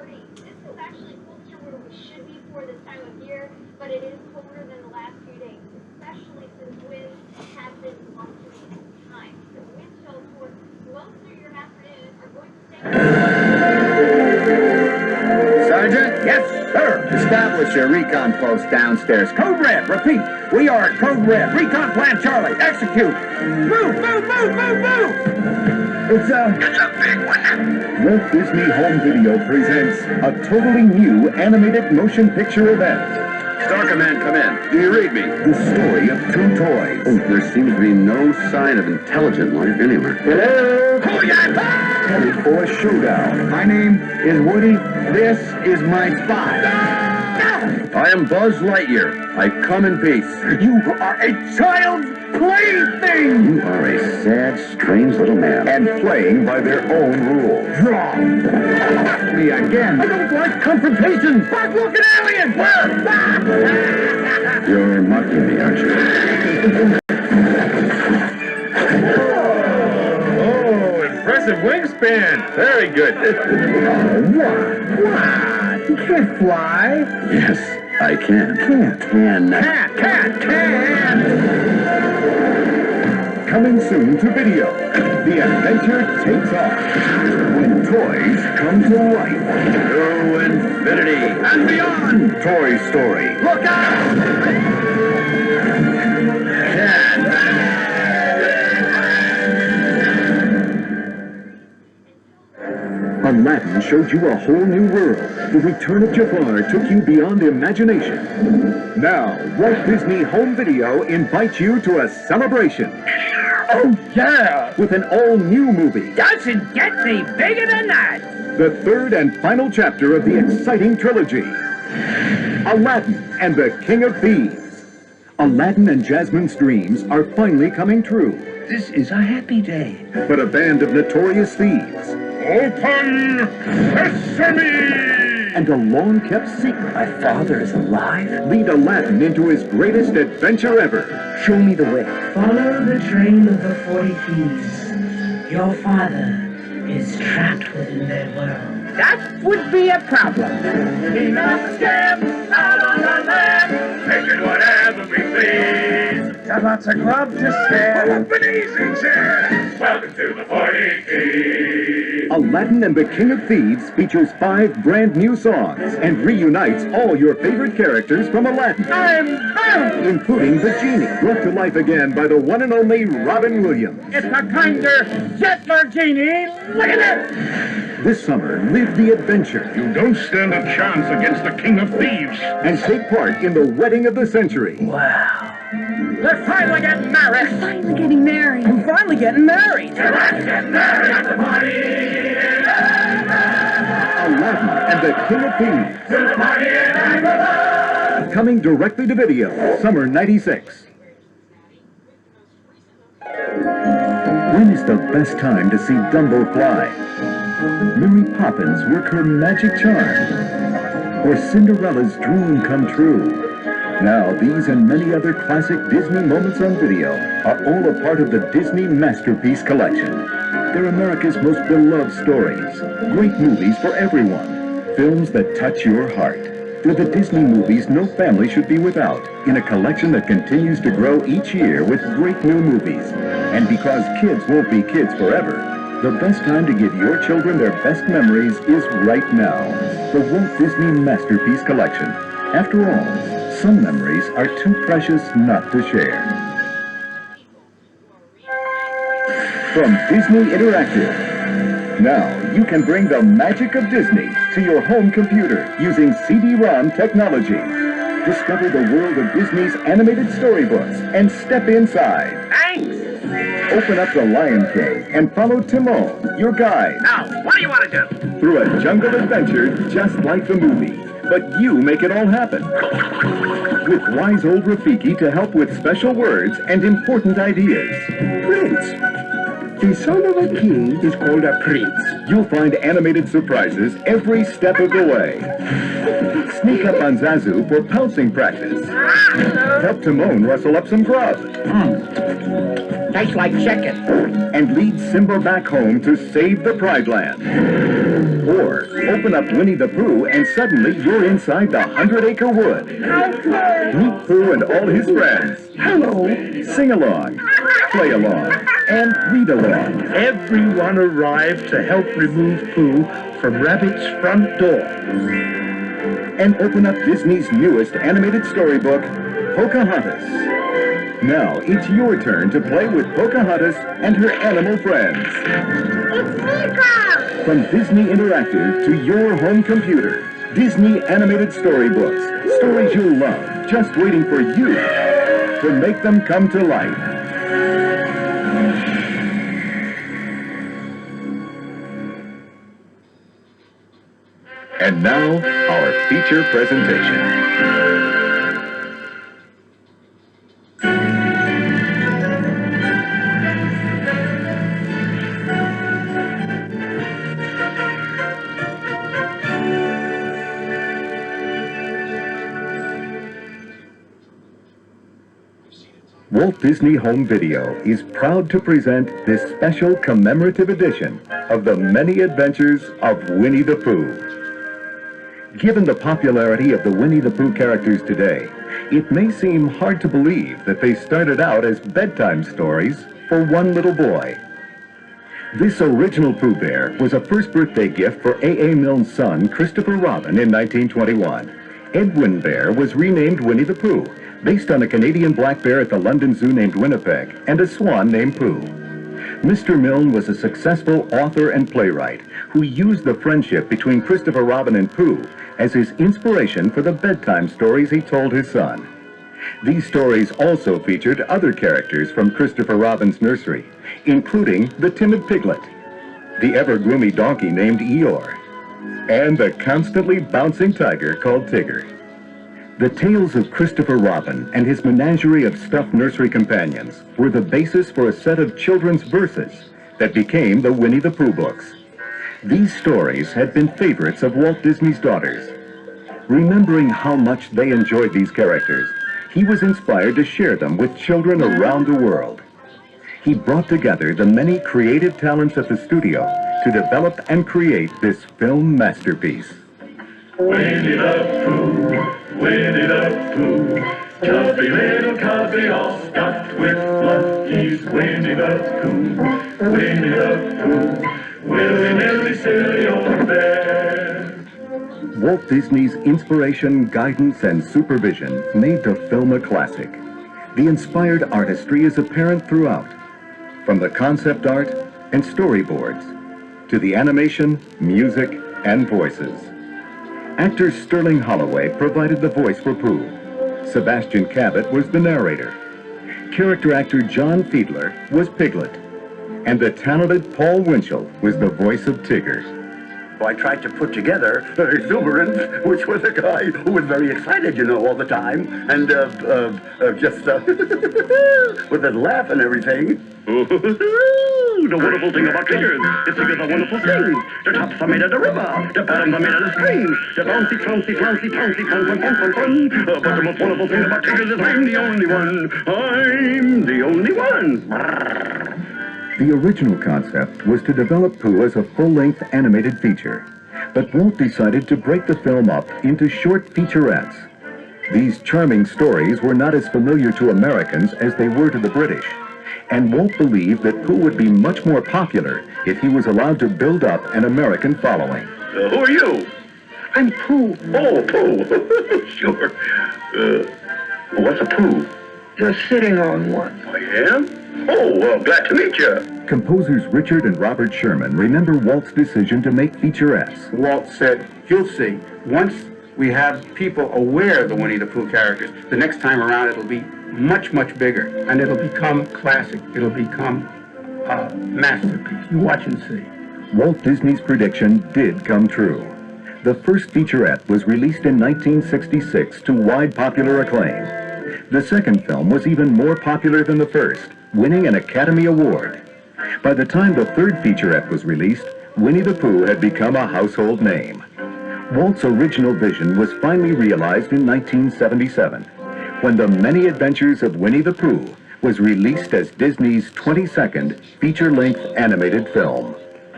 30. This is actually closer where we should be for this time of year, but it is colder than the last few days, especially since winds have been fluctuating time. The wind chills for most of your afternoon are going to stay. Sergeant? Yes, sir. Establish your recon post downstairs. Code Red, repeat. We are at Code Red. Recon Plan Charlie. Execute. Move, move, move, move, move. It's a big one. Walt Disney Home Video presents a totally new animated motion picture event. Star Command, come in. Do you read me? The story of two toys. Oh, there seems to be no sign of intelligent life anywhere. Hello? Headed for a showdown. My name is Woody. This is my spy. I am Buzz Lightyear. I come in peace. You are a child's plaything! You are a sad, strange little man. And playing by their own rules. Wrong! Me again! I don't like confrontation! Bug-looking aliens! You're mocking me, aren't you? Oh, impressive wingspan. Very good. What? You can't fly. Yes, I can. Can't. Can. Coming soon to video. The adventure takes off. When toys come to life. To infinity And beyond. Toy Story. Look out! Aladdin showed you a whole new world. The Return of Jafar took you beyond imagination. Now, Walt Disney Home Video invites you to a celebration. Oh, yeah! With an all-new movie. Doesn't get any bigger than that! The third and final chapter of the exciting trilogy. Aladdin and the King of Thieves. Aladdin and Jasmine's dreams are finally coming true. This is a happy day. But a band of notorious thieves. Open sesame! And a long-kept secret. My father is alive? Lead Aladdin into his greatest adventure ever. Show me the way. Follow the train of the 40 thieves. Your father is trapped within their world. That would be a problem. Clean up the scam, out on the land, taking whatever we please. Got lots of grub to Pull spare. up an easy chair. Welcome to the 40 Thieves. Aladdin and the King of Thieves features 5 brand new songs and reunites all your favorite characters from Aladdin. I'm bound. Including the genie, brought to life again by the one and only Robin Williams. It's a kinder, gentler genie. Look at it. This summer, live the adventure You don't stand a chance against the King of Thieves. and take part in the wedding of the century. Wow. They're finally getting married. Finally getting married. I'm finally getting married. Let's get married at the party. Aladdin and the King of Thieves. To the party in Agrabah. Coming directly to video, summer '96. When is the best time to see Dumbo fly? Mary Poppins work her magic charm? Or Cinderella's dream come true? Now, these and many other classic Disney moments on video are all a part of the Disney Masterpiece Collection. They're America's most beloved stories, great movies for everyone, films that touch your heart. They're the Disney movies no family should be without, in a collection that continues to grow each year with great new movies. And because kids won't be kids forever, the best time to give your children their best memories is right now. The Walt Disney Masterpiece Collection. After all, some memories are too precious not to share. From Disney Interactive. Now, you can bring the magic of Disney to your home computer using CD-ROM technology. Discover the world of Disney's animated storybooks and step inside. Thanks. Open up The Lion King and follow Timon, your guide, Now, what do you want to do? through a jungle adventure just like the movie. But you make it all happen. With wise old Rafiki to help with special words and important ideas. Prince. The son of a king is called a prince. You'll find animated surprises every step of the way. Sneak up on Zazu for pouncing practice. Help Timon rustle up some grub. Tastes like chicken. And lead Simba back home to save the Pride Land. Or open up Winnie the Pooh and suddenly you're inside the 100-acre wood. Meet Pooh and all his friends. Hello. Sing along, play along, and read along. Everyone arrived to help remove Pooh from Rabbit's front door. And open up Disney's newest animated storybook, Pocahontas. Now it's your turn to play with Pocahontas and her animal friends. It's Nico! From Disney Interactive to your home computer, Disney animated storybooks, stories you'll love, just waiting for you to make them come to life. And now, our feature presentation. Walt Disney Home Video is proud to present this special commemorative edition of the many adventures of Winnie the Pooh. Given the popularity of the Winnie the Pooh characters today, it may seem hard to believe that they started out as bedtime stories for one little boy. This original Pooh Bear was a first birthday gift for A.A. Milne's son, Christopher Robin, in 1921. Edwin Bear was renamed Winnie the Pooh, based on a Canadian black bear at the London Zoo named Winnipeg, and a swan named Pooh. Mr. Milne was a successful author and playwright who used the friendship between Christopher Robin and Pooh as his inspiration for the bedtime stories he told his son. These stories also featured other characters from Christopher Robin's nursery, including the timid piglet, the ever-gloomy donkey named Eeyore, and the constantly bouncing tiger called Tigger. The tales of Christopher Robin and his menagerie of stuffed nursery companions were the basis for a set of children's verses that became the Winnie the Pooh books. These stories had been favorites of Walt Disney's daughters. Remembering how much they enjoyed these characters, he was inspired to share them with children around the world. He brought together the many creative talents at the studio to develop and create this film masterpiece. Winnie the Pooh, Winnie the Pooh, chubby little cubby all stuffed with fluff. He's Winnie the Pooh, Winnie the Pooh, willy-nilly silly old bear. Walt Disney's inspiration, guidance, and supervision made the film a classic. The inspired artistry is apparent throughout, from the concept art and storyboards to the animation, music, and voices. Actor Sterling Holloway provided the voice for Pooh. Sebastian Cabot was the narrator. Character actor John Fiedler was Piglet. And the talented Paul Winchell was the voice of Tigger. I tried to put together exuberance, which was a guy who was very excited, you know, all the time, and just with a laugh and everything. The wonderful thing about Tigers is Tigers are wonderful things. The tops are made of the river, the bottoms are made of the stream. The bouncy, flouncy, flouncy, pouncy, fun, fun, fun, fun, fun. But the most wonderful thing about Tigers is I'm the only one. I'm the only one. The original concept was to develop Pooh as a full-length animated feature, but Walt decided to break the film up into short featurettes. These charming stories were not as familiar to Americans as they were to the British, and Walt believed that Pooh would be much more popular if he was allowed to build up an American following. Who are you? I'm Pooh. Oh, Pooh. Sure. What's a Pooh? You're sitting on one. I am? Oh, glad to meet you. Composers Richard and Robert Sherman remember Walt's decision to make featurettes. Walt said, you'll see, once we have people aware of the Winnie the Pooh characters, the next time around it'll be much, much bigger, and it'll become classic. It'll become a masterpiece. You watch and see. Walt Disney's prediction did come true. The first featurette was released in 1966 to wide popular acclaim. The second film was even more popular than the first, winning an Academy Award. By the time the third featurette was released, Winnie the Pooh had become a household name. Walt's original vision was finally realized in 1977, when The Many Adventures of Winnie the Pooh was released as Disney's 22nd feature-length animated film.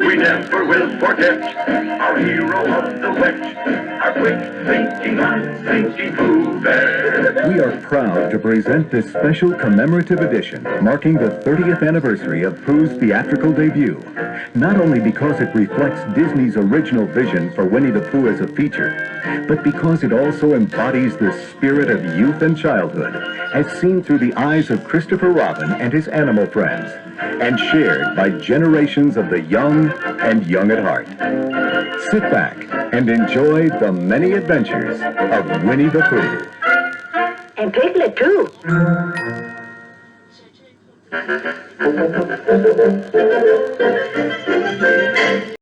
we never will forget our hero of the witch, our quick thinking, unthinking Pooh Bear. We are proud to present this special commemorative edition marking the 30th anniversary of Pooh's theatrical debut. Not only because it reflects Disney's original vision for Winnie the Pooh as a feature, but because it also embodies the spirit of youth and childhood, as seen through the eyes of Christopher Robin and his animal friends, and shared by generations of the young and young at heart. Sit back and enjoy the many adventures of Winnie the Pooh. And Piglet, too.